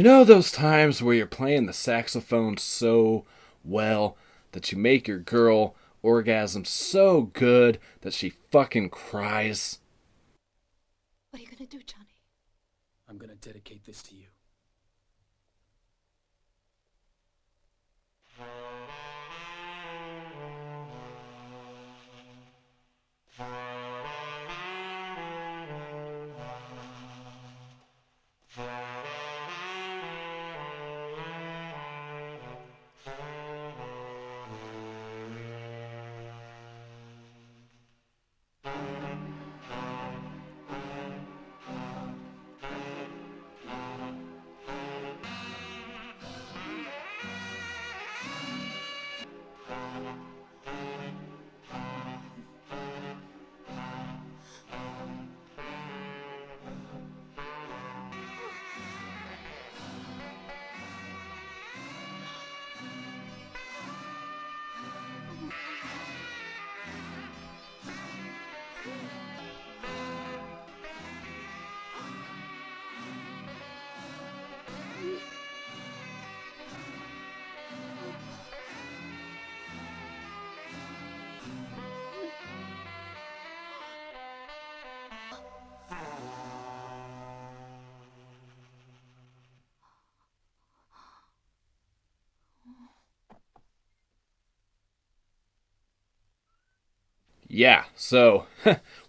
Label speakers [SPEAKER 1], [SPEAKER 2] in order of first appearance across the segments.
[SPEAKER 1] know those times where you're playing the saxophone so well that you make your girl orgasm so good that she fucking cries?
[SPEAKER 2] What are you gonna do, Johnny?
[SPEAKER 3] I'm gonna dedicate this to you.
[SPEAKER 1] Yeah, so,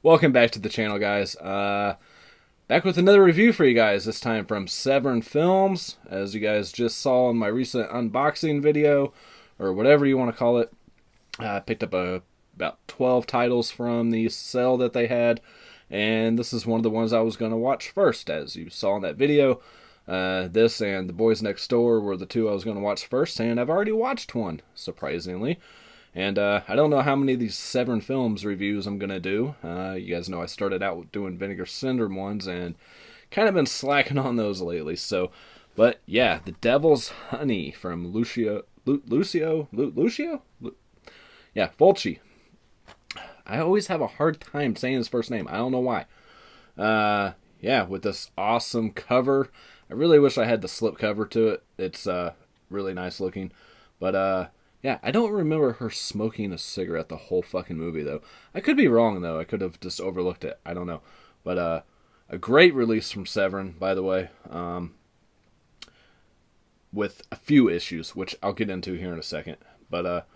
[SPEAKER 1] welcome back to the channel, guys. Back with another review for you guys, this time from Severin Films. As you guys just saw in my recent unboxing video, or whatever you want to call it, I picked up about 12 titles from the sale that they had, and this is one of the ones I was going to watch first. As you saw in that video, this and The Boys Next Door were the two I was going to watch first, and I've already watched one, surprisingly. And I don't know how many of these Severin Films reviews I'm going to do. You guys know I started out with doing Vinegar Syndrome ones and kind of been slacking on those lately. So, but yeah, The Devil's Honey from Lucio? Yeah, Fulci. I always have a hard time saying his first name. I don't know why. Yeah, with this awesome cover. I really wish I had the slip cover to it. It's really nice looking. But yeah, I don't remember her smoking a cigarette the whole fucking movie, though. I could be wrong, though. I could have just overlooked it. I don't know. But a great release from Severin, by the way, with a few issues, which I'll get into here in a second. But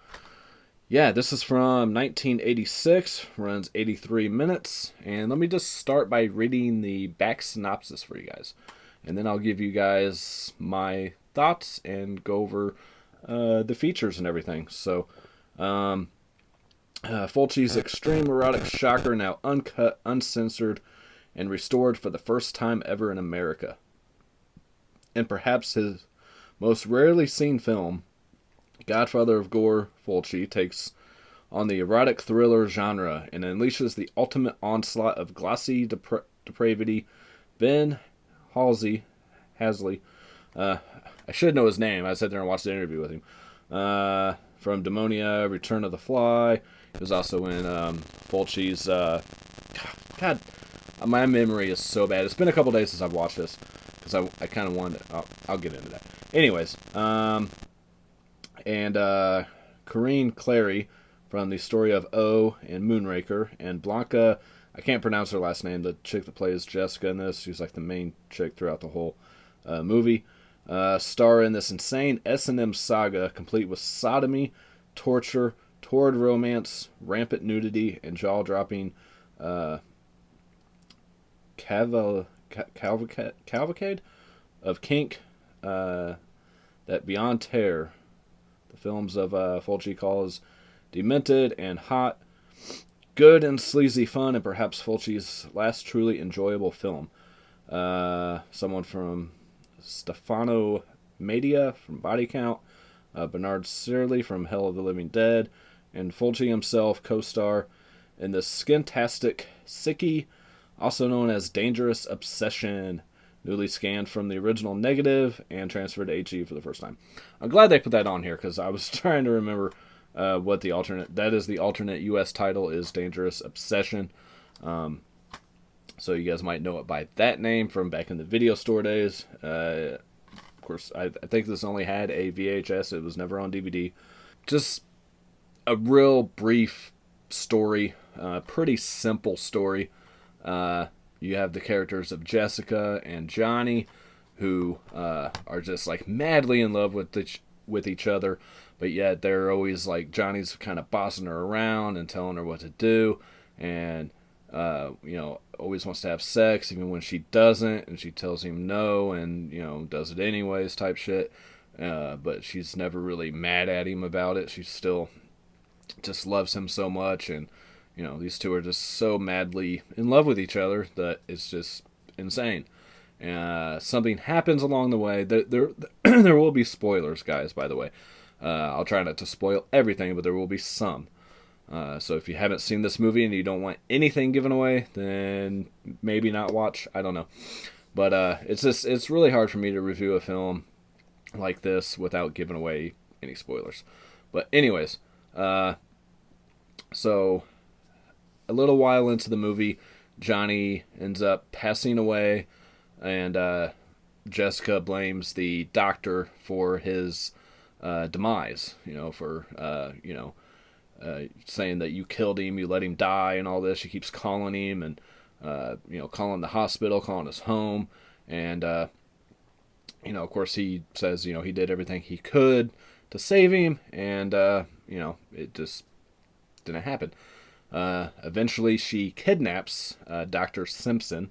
[SPEAKER 1] yeah, this is from 1986, runs 83 minutes. And let me just start by reading the back synopsis for you guys. And then I'll give you guys my thoughts and go over the features and everything. So, Fulci's extreme erotic shocker, now uncut, uncensored, and restored for the first time ever in America. And perhaps his most rarely seen film, Godfather of Gore, Fulci takes on the erotic thriller genre and unleashes the ultimate onslaught of glossy depravity. Ben Hasley, I should know his name. I sat there and watched the interview with him. From Demonia, Return of the Fly. He was also in Fulci's... God, my memory is so bad. It's been a couple days since I've watched this, because I kind of wanted to... I'll get into that. Anyways, and Corinne Clary from The Story of O and Moonraker, and Blanca... I can't pronounce her last name. The chick that plays Jessica in this. She's like the main chick throughout the whole movie. Star in this insane S&M saga, complete with sodomy, torture, torrid romance, rampant nudity, and jaw-dropping cavalcade of kink that beyond tear the films of Fulci calls demented and hot, good and sleazy fun, and perhaps Fulci's last truly enjoyable film. Someone from Stefano Media from Body Count, Bernard Searley from Hell of the Living Dead, and Fulci himself co-star in the Skintastic Sickie, also known as Dangerous Obsession, newly scanned from the original negative and transferred to HE for the first time. I'm glad they put that on here, because I was trying to remember what the alternate... That is the alternate U.S. title, is Dangerous Obsession. So you guys might know it by that name from back in the video store days. course, I think this only had a VHS. It was never on DVD. Just a real brief story, pretty simple story. You have the characters of Jessica and Johnny, who are just like madly in love with each other, but yet they're always like, Johnny's kind of bossing her around and telling her what to do, and always wants to have sex even when she doesn't, and she tells him no, and does it anyways type shit. But she's never really mad at him about it. She still just loves him so much, and these two are just so madly in love with each other that it's just insane. Something happens along the way. There will be spoilers, guys, by the way. I'll try not to spoil everything, but there will be some. So if you haven't seen this movie and you don't want anything given away, then maybe not watch. I don't know. But it's really hard for me to review a film like this without giving away any spoilers. But anyways, so a little while into the movie, Johnny ends up passing away, and Jessica blames the doctor for his demise. Saying that you killed him, you let him die, and all this. She keeps calling him, and calling the hospital, calling his home, and of course he says he did everything he could to save him, and it just didn't happen. Eventually, she kidnaps Dr. Simpson,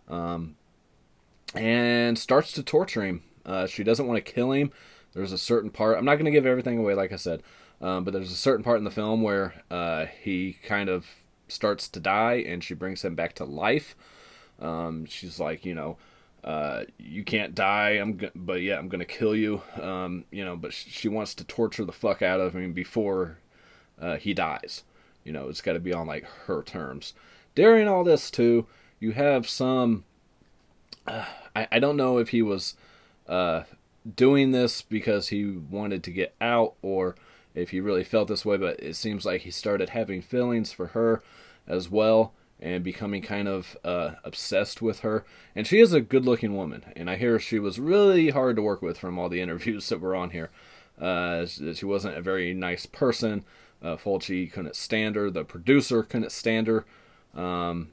[SPEAKER 1] and starts to torture him. She doesn't want to kill him. There's a certain part. I'm not going to give everything away, like I said. But there's a certain part in the film where he kind of starts to die, and she brings him back to life. She's like, you can't die, but yeah, I'm going to kill you. But she wants to torture the fuck out of him before he dies. It's got to be on like her terms. During all this too, you have some. I don't know if he was doing this because he wanted to get out, or if he really felt this way, but it seems like he started having feelings for her as well, and becoming kind of obsessed with her. And she is a good-looking woman, and I hear she was really hard to work with from all the interviews that were on here. She wasn't a very nice person. Fulci couldn't stand her. The producer couldn't stand her. So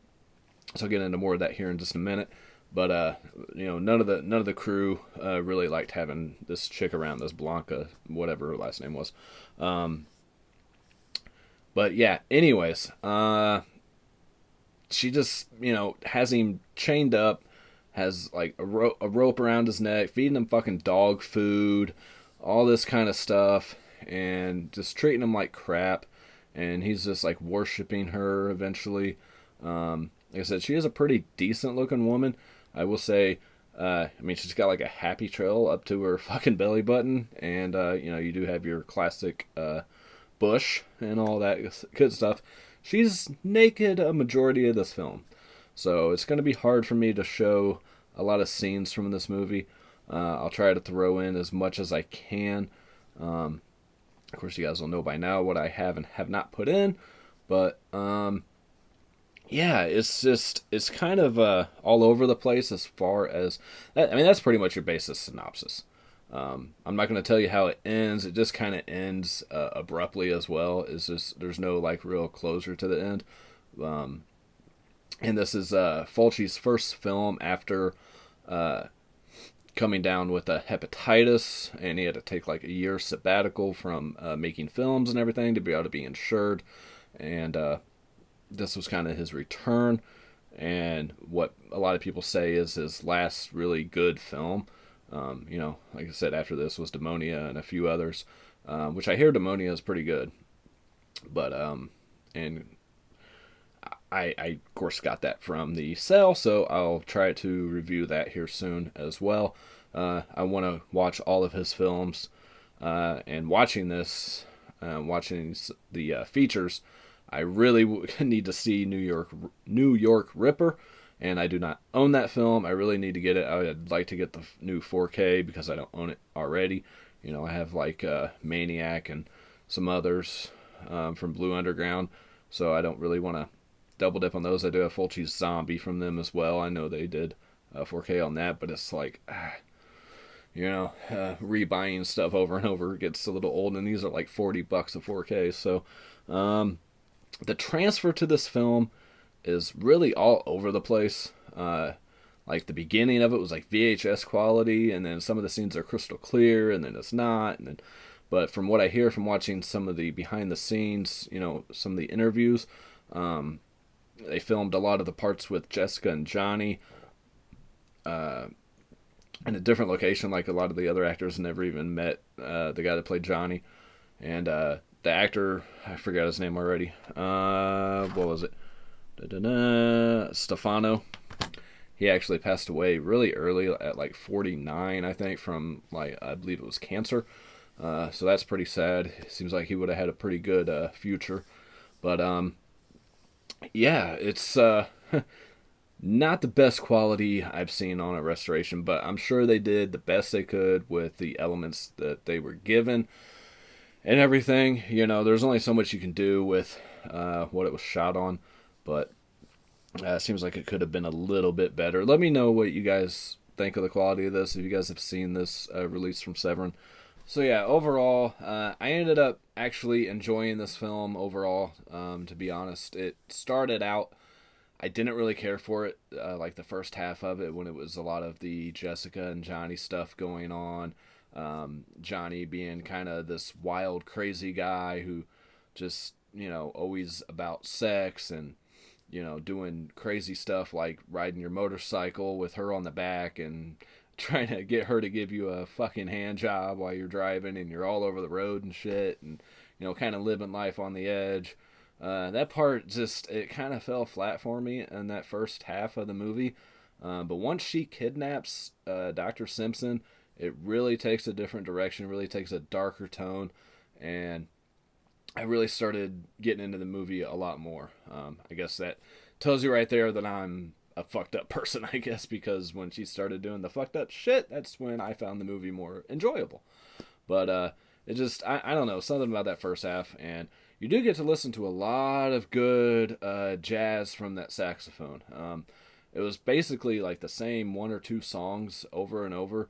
[SPEAKER 1] I'll get into more of that here in just a minute. But none of the crew really liked having this chick around, this Blanca, whatever her last name was. But yeah, anyways, she just has him chained up, has like a rope around his neck, feeding him fucking dog food, all this kind of stuff, and just treating him like crap. And he's just like worshiping her eventually. Like I said, she is a pretty decent looking woman. I will say, she's got like a happy trail up to her fucking belly button, and you do have your classic bush and all that good stuff. She's naked a majority of this film, so it's going to be hard for me to show a lot of scenes from this movie. I'll try to throw in as much as I can. Of course, you guys will know by now what I have and have not put in, but yeah, it's kind of all over the place as far as that. That's pretty much your basic synopsis. I'm not going to tell you how it ends. It just kind of ends abruptly as well. It's just there's no like real closure to the end. And this is Fulci's first film after coming down with a hepatitis, and he had to take like a year sabbatical from making films and everything to be able to be insured. And this was kind of his return, and what a lot of people say is his last really good film. Like I said, after this was Demonia and a few others, which I hear Demonia is pretty good. But and I of course got that from the sale, so I'll try to review that here soon as well. I want to watch all of his films, and watching this, watching the features, I really need to see New York Ripper, and I do not own that film. I really need to get it. I'd like to get the new 4K because I don't own it already. I have like Maniac and some others from Blue Underground, so I don't really want to double dip on those. I do have Fulci's Zombie from them as well. I know they did 4K on that, but it's like rebuying stuff over and over gets a little old, and these are like $40 a 4K. So the transfer to this film is really all over the place. Like the beginning of it was like VHS quality, and then some of the scenes are crystal clear, and then it's not. But from what I hear from watching some of the behind the scenes, some of the interviews, they filmed a lot of the parts with Jessica and Johnny in a different location. Like a lot of the other actors never even met the guy that played Johnny, and the actor, I forgot his name already. What was it? Stefano. He actually passed away really early at like 49, I think, from like I believe it was cancer. So that's pretty sad. It seems like he would have had a pretty good future, but yeah, it's not the best quality I've seen on a restoration, but I'm sure they did the best they could with the elements that they were given and everything. There's only so much you can do with what it was shot on, but it seems like it could have been a little bit better. Let me know what you guys think of the quality of this, if you guys have seen this release from Severin. So yeah, overall, I ended up actually enjoying this film overall, to be honest. It started out, I didn't really care for it, like the first half of it, when it was a lot of the Jessica and Johnny stuff going on. Johnny being kind of this wild, crazy guy who just, always about sex and doing crazy stuff like riding your motorcycle with her on the back and trying to get her to give you a fucking hand job while you're driving and you're all over the road and shit, and kind of living life on the edge. That part just, it kind of fell flat for me in that first half of the movie. But once she kidnaps Dr. Simpson, it really takes a different direction, really takes a darker tone, and I really started getting into the movie a lot more. I guess that tells you right there that I'm a fucked up person, I guess, because when she started doing the fucked up shit, that's when I found the movie more enjoyable. But it just, I don't know, something about that first half, and you do get to listen to a lot of good jazz from that saxophone. It was basically like the same one or two songs over and over.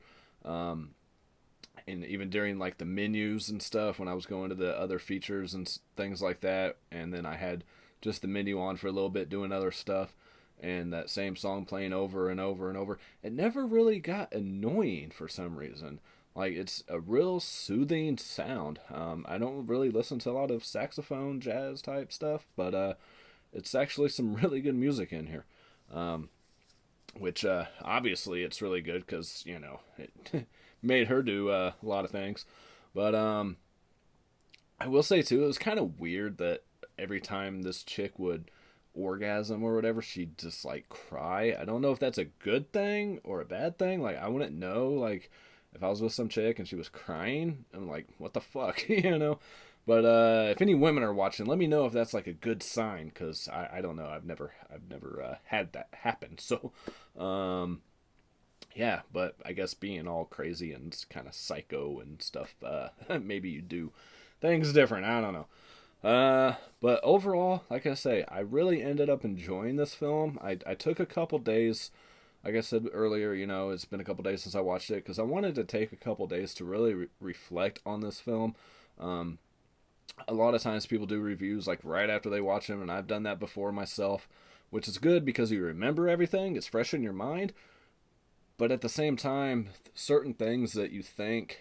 [SPEAKER 1] And even during like the menus and stuff, when I was going to the other features and things like that, and then I had just the menu on for a little bit doing other stuff, and that same song playing over and over and over, it never really got annoying for some reason. Like, it's a real soothing sound. I don't really listen to a lot of saxophone jazz type stuff, but it's actually some really good music in here. Which obviously it's really good because it made her do a lot of things. But I will say too, it was kind of weird that every time this chick would orgasm or whatever, she'd just like cry. I don't know if that's a good thing or a bad thing. Like, I wouldn't know. Like, if I was with some chick and she was crying, I'm like, what the fuck, But if any women are watching, let me know if that's like a good sign, because I don't know. I've never had that happen. So, yeah. But I guess being all crazy and kind of psycho and stuff, maybe you do things different. I don't know. But overall, like I say, I really ended up enjoying this film. I took a couple days. Like I said earlier, it's been a couple days since I watched it, because I wanted to take a couple days to really reflect on this film. A lot of times people do reviews like right after they watch them, and I've done that before myself, which is good because you remember everything, it's fresh in your mind. But at the same time, certain things that you think,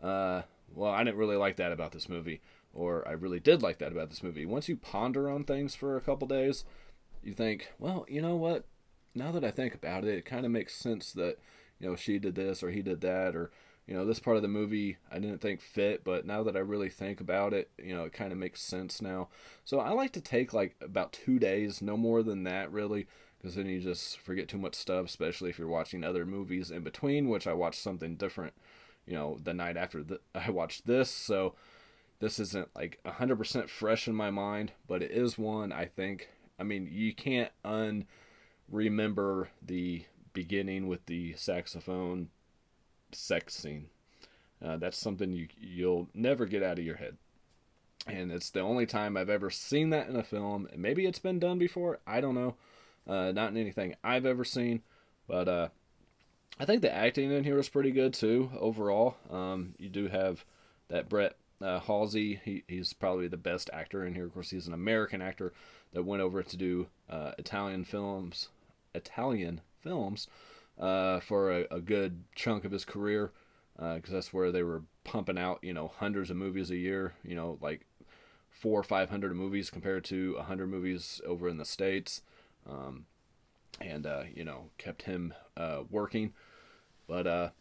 [SPEAKER 1] well, I didn't really like that about this movie, or I really did like that about this movie. Once you ponder on things for a couple days, you think, well, you know what? Now that I think about it, it kind of makes sense that, she did this or he did that, or, this part of the movie I didn't think fit, but now that I really think about it, it kind of makes sense now. So I like to take like about 2 days, no more than that really, because then you just forget too much stuff, especially if you're watching other movies in between, which I watched something different, the night after I watched this. So this isn't like 100% fresh in my mind, but it is one I think, you can't remember the beginning with the saxophone sex scene. That's something you'll never get out of your head, and it's the only time I've ever seen that in a film. Maybe it's been done before, I don't know. Not in anything I've ever seen, but I think the acting in here is pretty good too overall. You do have that Brett Halsey. He's probably the best actor in here. Of course, he's an American actor that went over to do Italian films for a good chunk of his career, because that's where they were pumping out, hundreds of movies a year. Like 400 or 500 movies compared to 100 movies over in the States. And kept him working. But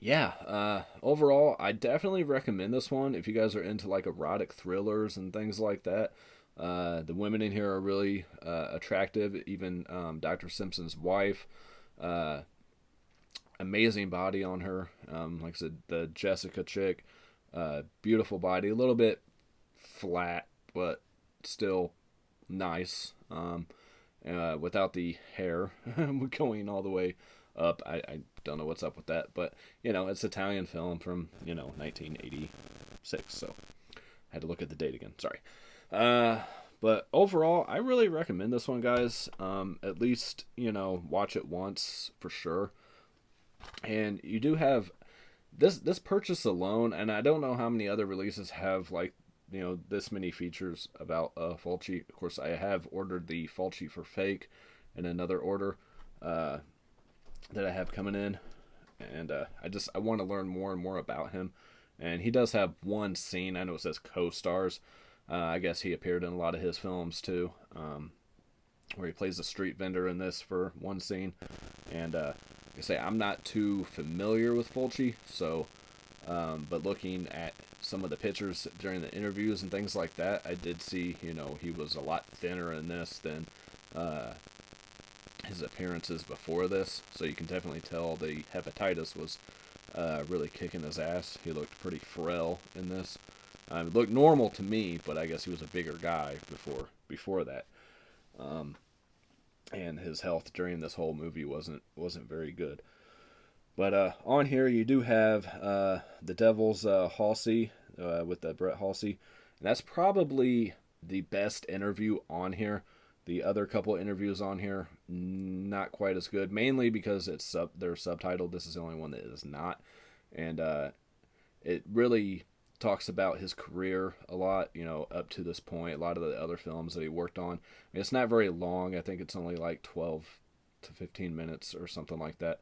[SPEAKER 1] yeah, overall, I definitely recommend this one if you guys are into like erotic thrillers and things like that. The women in here are really attractive. Even Dr. Simpson's wife, amazing body on her. Like I said, the Jessica chick, beautiful body, a little bit flat, but still nice. Without the hair going all the way up. I don't know what's up with that, but it's Italian film from 1986, so I had to look at the date again. Sorry. But overall, I really recommend this one, guys. At least watch it once for sure. And you do have this purchase alone, and I don't know how many other releases have like this many features about Fulci. Of course, I have ordered the Fulci for Fake in another order that I have coming in, and I want to learn more and more about him. And he does have one scene. I know it says co-stars. I guess he appeared in a lot of his films too, where he plays a street vendor in this for one scene. And like I say, I'm not too familiar with Fulci, so but looking at some of the pictures during the interviews and things like that, I did see, he was a lot thinner in this than his appearances before this. So you can definitely tell the hepatitis was really kicking his ass. He looked pretty frail in this. It looked normal to me, but I guess he was a bigger guy before that. And his health during this whole movie wasn't very good. But on here you do have the Devil's Halsey with Brett Halsey, and that's probably the best interview on here. The other couple interviews on here, not quite as good, mainly because they're subtitled. This is the only one that is not, and it really talks about his career a lot, up to this point. A lot of the other films that he worked on. I mean, it's not very long. I think it's only like 12 to 15 minutes or something like that.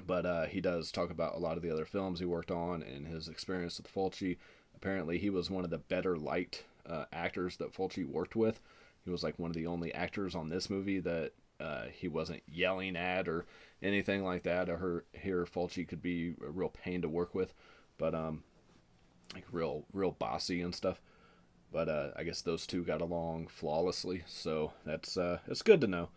[SPEAKER 1] But he does talk about a lot of the other films he worked on and his experience with Fulci. Apparently, he was one of the better liked actors that Fulci worked with. He was like one of the only actors on this movie that he wasn't yelling at or anything like that. I hear Fulci could be a real pain to work with, but like real bossy and stuff. But I guess those two got along flawlessly, so that's it's good to know.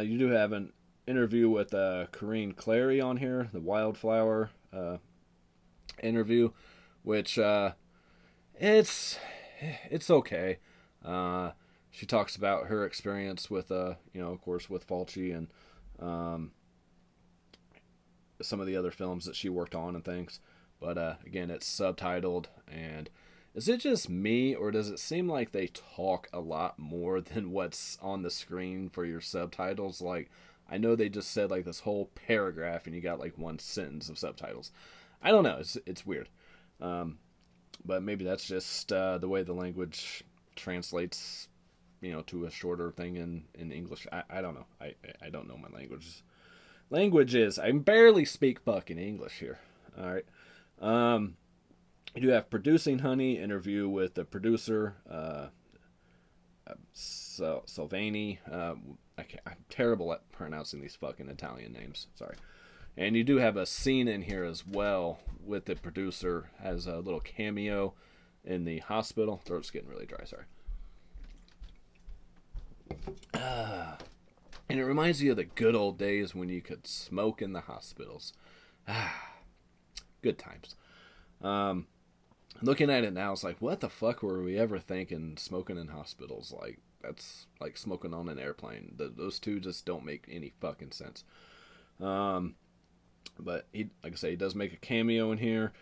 [SPEAKER 1] You do have an interview with Corinne Clary on here, the Wildflower interview, which it's okay. She talks about her experience with of course with Fulci and some of the other films that she worked on and things. But again, it's subtitled. And is it just me, or does it seem like they talk a lot more than what's on the screen for your subtitles? Like, I know they just said like this whole paragraph and you got like one sentence of subtitles. I don't know. It's weird. But maybe that's just the way the language translates, to a shorter thing in English. I don't know. I don't know my languages. I barely speak fucking English here. All right. You do have Producing Honey interview with the producer, Salvani. I'm terrible at pronouncing these fucking Italian names. Sorry. And you do have a scene in here as well with the producer, has a little cameo in the hospital. Throat's getting really dry. Sorry. And it reminds you of the good old days when you could smoke in the hospitals. Good times. Looking at it now, it's like, what the fuck were we ever thinking smoking in hospitals? Like, that's like smoking on an airplane. Those two just don't make any fucking sense. But he, like I say, he does make a cameo in here.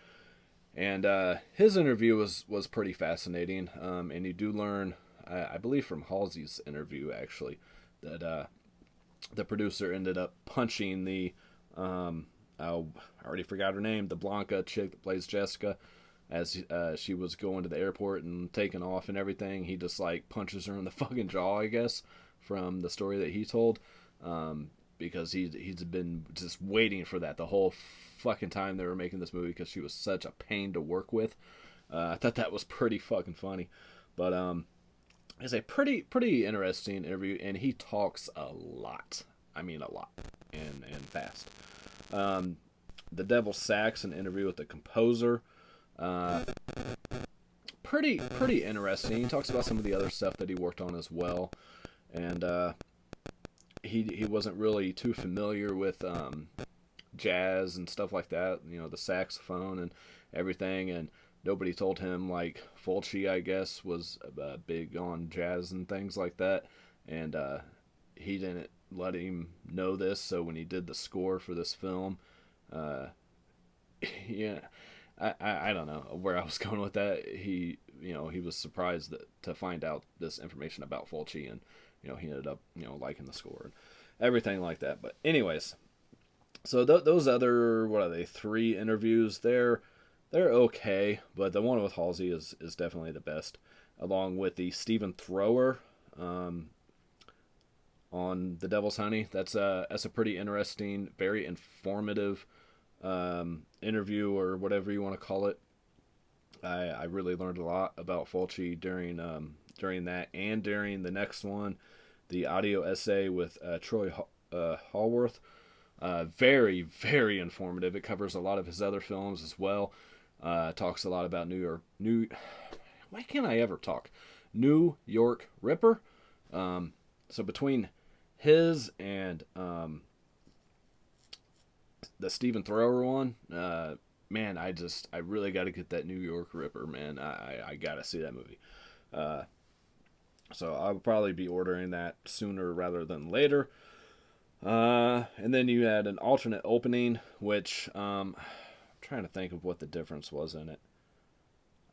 [SPEAKER 1] And his interview was pretty fascinating. And you do learn, I believe from Halsey's interview, actually, that the producer ended up punching the I already forgot her name, the Blanca chick that plays Jessica, as she was going to the airport and taking off and everything. He just like punches her in the fucking jaw, I guess, from the story that he told, because he's been just waiting for that the whole fucking time they were making this movie, because she was such a pain to work with. I thought that was pretty fucking funny, but it's a pretty interesting interview, and he talks a lot. I mean, a lot, and fast. The Devil Sax, an interview with the composer. Pretty interesting. He talks about some of the other stuff that he worked on as well, and he wasn't really too familiar with jazz and stuff like that. You know, the saxophone and everything, and nobody told him like Fulci, I guess, was big on jazz and things like that, and he didn't let him know this. So when he did the score for this film, yeah, I don't know where I was going with that. He was surprised to find out this information about Fulci, and he ended up liking the score and everything like that. But anyways, so those other, what are they, 3 interviews? They're okay, but the one with Halsey is definitely the best, along with the Stephen Thrower on The Devil's Honey. That's a pretty interesting, very informative interview, or whatever you want to call it. I really learned a lot about Fulci during that, and during the next one, the audio essay with Troy Hallworth. Very, very informative. It covers a lot of his other films as well. Talks a lot about why can't I ever talk? New York Ripper. So between his and the Stephen Thrower one, man, I really got to get that New York Ripper, man. I got to see that movie. So I'll probably be ordering that sooner rather than later. And then you had an alternate opening, which I'm trying to think of what the difference was in it.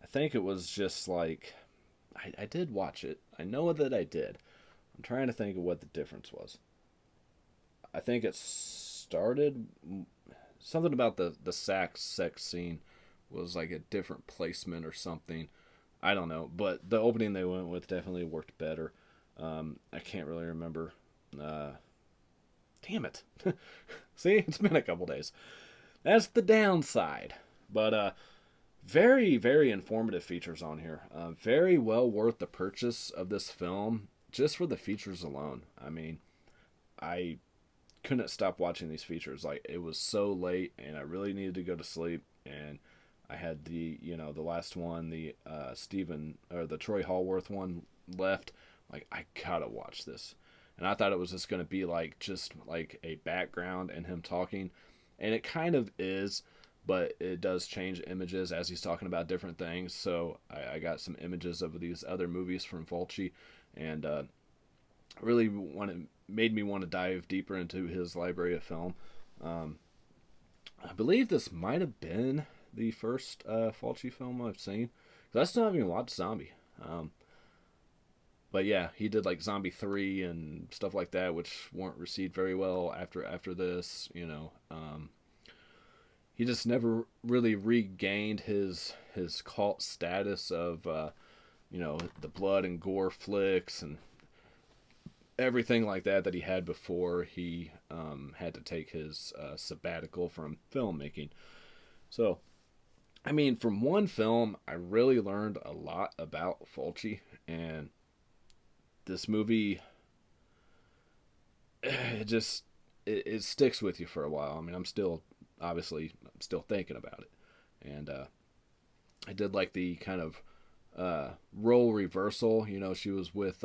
[SPEAKER 1] I think it was just like, I did watch it. I know that I did. I'm trying to think of what the difference was. I think it started something about the sex scene was like a different placement or something. I don't know, but the opening they went with definitely worked better. I can't really remember. Damn it. See, it's been a couple days. That's the downside. But very, very informative features on here. Very well worth the purchase of this film, just for the features alone. I mean, I couldn't stop watching these features. Like, it was so late, and I really needed to go to sleep, and I had the last one, the the Troy Hallworth one left. Like, I gotta watch this. And I thought it was just going to be just like a background and him talking. And it kind of is, but it does change images as he's talking about different things. So I got some images of these other movies from Fulci, and really made me want to dive deeper into his library of film. I believe this might have been the first Fulci film I've seen, because I still haven't even watched Zombie. But yeah, he did like Zombie 3 and stuff like that, which weren't received very well after this. He just never really regained his cult status of the blood and gore flicks and everything like that he had before he had to take his sabbatical from filmmaking. So, I mean, from one film, I really learned a lot about Fulci, and this movie, it sticks with you for a while. I mean, I'm still thinking about it, and I did like the kind of role reversal. She was with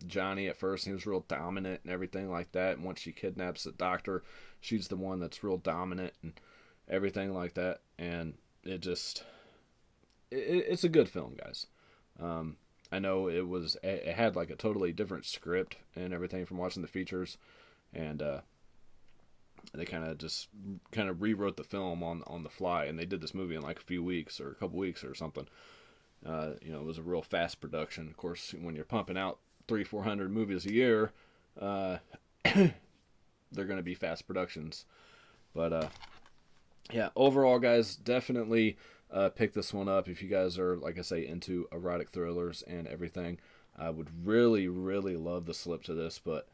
[SPEAKER 1] Johnny at first, and he was real dominant and everything like that. And once she kidnaps the doctor, she's the one that's real dominant and everything like that. And it's a good film, guys. I know it had like a totally different script and everything from watching the features, and they kind of rewrote the film on the fly, and they did this movie in like a few weeks or a couple weeks or something. It was a real fast production. Of course, when you're pumping out 300-400 movies a year, they're going to be fast productions. But yeah, overall, guys, definitely pick this one up if you guys are, like I say, into erotic thrillers and everything. I would really, really love the slip to this, but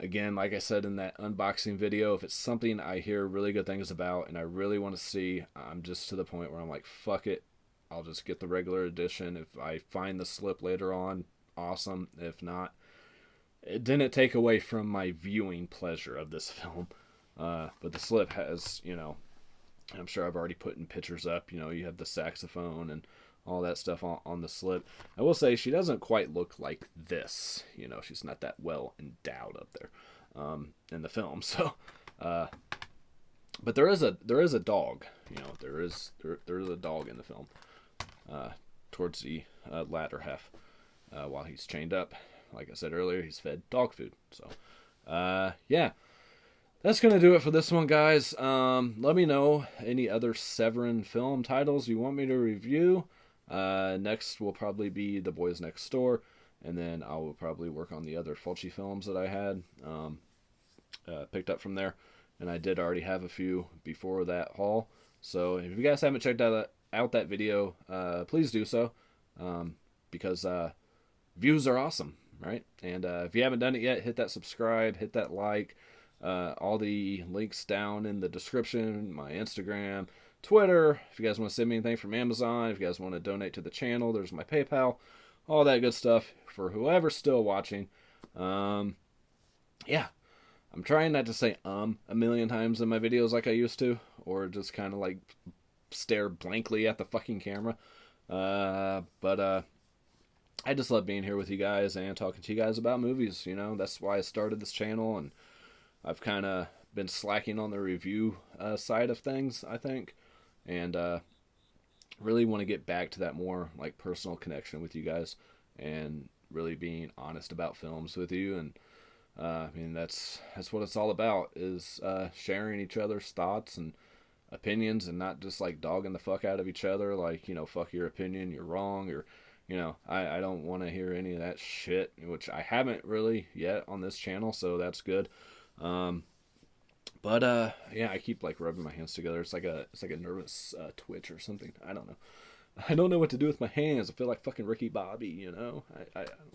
[SPEAKER 1] again, like I said in that unboxing video, if it's something I hear really good things about and I really want to see, I'm just to the point where I'm like, fuck it, I'll just get the regular edition. If I find the slip later on, awesome. If not, it didn't take away from my viewing pleasure of this film. But the slip has, I'm sure I've already put in pictures up, you have the saxophone and all that stuff on the slip. I will say she doesn't quite look like this. She's not that well endowed up there in the film. So, but there is a dog. There is a dog in the film towards the latter half while he's chained up. Like I said earlier, he's fed dog food. So, yeah. That's going to do it for this one, guys. Let me know any other Severin film titles you want me to review. Next will probably be The Boys Next Door, and then I will probably work on the other Fulci films that I had picked up from there. And I did already have a few before that haul. So if you guys haven't checked out that video, please do so, because views are awesome, right? And if you haven't done it yet, hit that subscribe, hit that like. All the links down in the description, my Instagram, Twitter. If you guys want to send me anything from Amazon, if you guys want to donate to the channel, there's my PayPal, all that good stuff for whoever's still watching. Yeah, I'm trying not to say a million times in my videos like I used to, or just kind of like stare blankly at the fucking camera. But I just love being here with you guys and talking to you guys about movies. That's why I started this channel, and I've kind of been slacking on the review side of things, I think, and really want to get back to that more like personal connection with you guys and really being honest about films with you. And I mean, that's what it's all about, is sharing each other's thoughts and opinions, and not just like dogging the fuck out of each other, like, fuck your opinion, you're wrong, or I don't want to hear any of that shit, which I haven't really yet on this channel, so that's good. But yeah, I keep like rubbing my hands together. It's like a nervous twitch or something. I don't know. I don't know what to do with my hands. I feel like fucking Ricky Bobby, I don't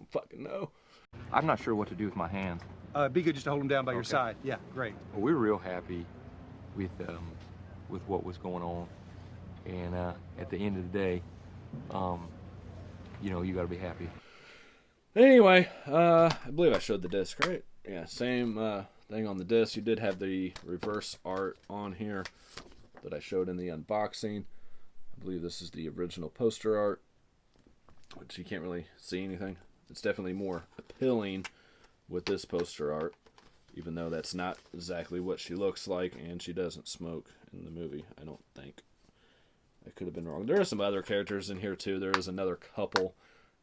[SPEAKER 1] fucking know.
[SPEAKER 4] I'm not sure what to do with my hands.
[SPEAKER 5] Be good just to hold them down by your side. Yeah, great.
[SPEAKER 4] Well, we're real happy with what was going on, and at the end of the day, you got to be happy.
[SPEAKER 1] Anyway, I believe I showed the disc, right? Yeah, same thing on the disc. You did have the reverse art on here that I showed in the unboxing. I believe this is the original poster art, which you can't really see anything. It's definitely more appealing with this poster art, even though that's not exactly what she looks like, and she doesn't smoke in the movie, I don't think. I could have been wrong. There are some other characters in here too. There is another couple.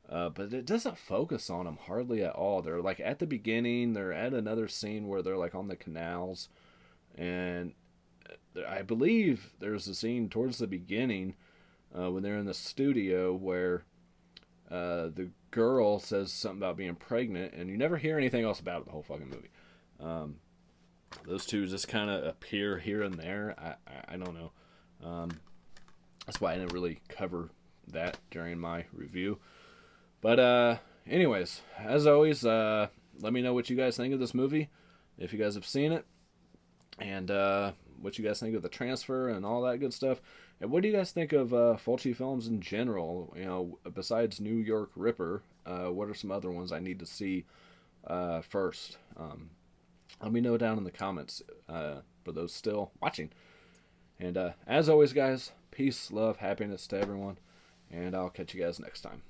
[SPEAKER 1] But it doesn't focus on them hardly at all. They're like at the beginning, they're at another scene where they're like on the canals. And I believe there's a scene towards the beginning when they're in the studio where the girl says something about being pregnant, and you never hear anything else about it the whole fucking movie. Those two just kind of appear here and there. I don't know. That's why I didn't really cover that during my review. But anyways, as always, let me know what you guys think of this movie, if you guys have seen it, and what you guys think of the transfer and all that good stuff. And what do you guys think of Fulci films in general? Besides New York Ripper, what are some other ones I need to see first? Let me know down in the comments for those still watching. And as always, guys, peace, love, happiness to everyone, and I'll catch you guys next time.